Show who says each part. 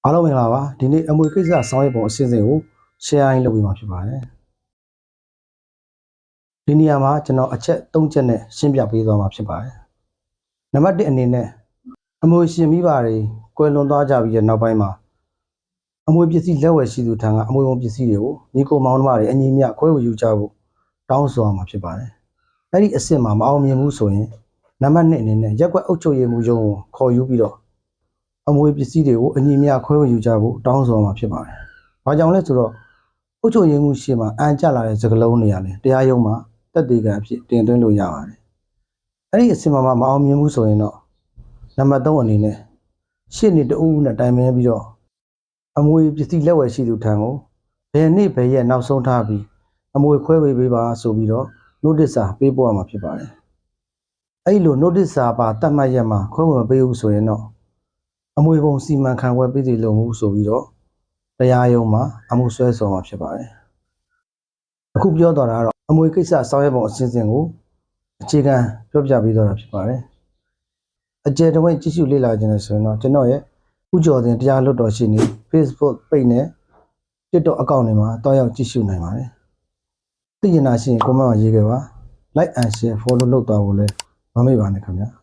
Speaker 1: အားလုံးမင်္ဂလာပါဒီနေ့အမွေကိစ္စဆောင်းရပုံအစီအစဉ်ကို share လုပ်ပေးမှာဖြစ်ပါတယ်ဒီနေရာမှာကျွန်တော်အချက်၃ချက်နဲ့ရှင်းပြပေးသွားမှာဖြစ်ပါတယ်နံပါတ်1အနေနဲ့အမွေရှင်မိပါတွေကွယ်လွန်သွားကြပြီးတဲ့နောက်ပိုင်းမှာအမွေပစ္စည်းလက်ဝယ်ရှိသူထံကအမွေပုံပစ္စည်းတွေကိုညီကိုမောင်နှမတွေအညီအမျှခွဲဝေယူကြဖို့တောင်းဆိုရမှာဖြစ်ပါတယ်အဲ့ဒီအဆင့်မှာမအောင်မြင်ဘူးဆိုရင်နံပါတ်2အနေနဲ့ရက်ကွက်အုပ်ချုပ်ရေးမှူးရုံးကိုခေါ်ယူပြီးတော့အမွေပစ္စည်းတွေကိုအညီအမျှခွဲဝေယူကြဖို့တောင်းဆိုမှာဖြစ်ပါတယ်။ဘာကြောင့်လဲဆိုတော့အုပ်ချုပ်ရေးမှူးရှေ့မှာအန်ကျလာတဲ့စကားလုံးတွေရတယ်တရားရုံးမှာတက်တေကအဖြစ်တင်သွင်းလို့ရပါတယ်။အဲ့ဒီအစင်မှာမအောင်မြင်ဘူးဆိုရင်တော့နံပါတ်3အနေနဲ့ရှေ့နေတအုပ်နဲ့တိုင်ပင်ပြီးတော့အမွေပစ္စည်းလက်ဝယ်ရှိသူထံကိုဘယ်နေ့ဘယ်ရက်နောက်ဆုံးထားပြီးအမွေခွဲဝေပေးပါဆိုပြီးတော့ notice စာပေးပို့ရမှာဖြစ်ပါတယ်။အဲ့ဒီလို notice စာပါတတ်မှတ်ရက်မှာခွဲဝေမပေးဘူးဆိုရင်တော့အမွေပုံစီမံခန့်ခွဲပေးစီလို့မှုဆိုပြီးတော့တရားရုံးမှာအမှုဆွဲဆောင်မှာဖြစ်ပါတယ်အခုပြောတော့တာကတော့အမွေကိစ္စဆောင်ရွက်ပုံအစဉ်စဉ်ကိုအခြေခံပြောပြပေးတော့တာဖြစ်ပါတယ်အကျယ်တဝင့်ကြည့်ရှုလေ့လာခြင်းနဲ့ဆိုရင်တော့ကျွန်တော်ရဲ့ဥကျော်တင်တရားလွတ်တော်ရှိနေ Facebook page နဲ့ TikTok အကောင့်တွေမှာတွားရောက်ကြည့်ရှုနိုင်ပါတယ်သိချင်တာရှိရင် comment မှာရေးခဲ့ပါ like and share follow လုပ်သွားဖို့လည်းမမေ့ပါနဲ့ခင်ဗျာ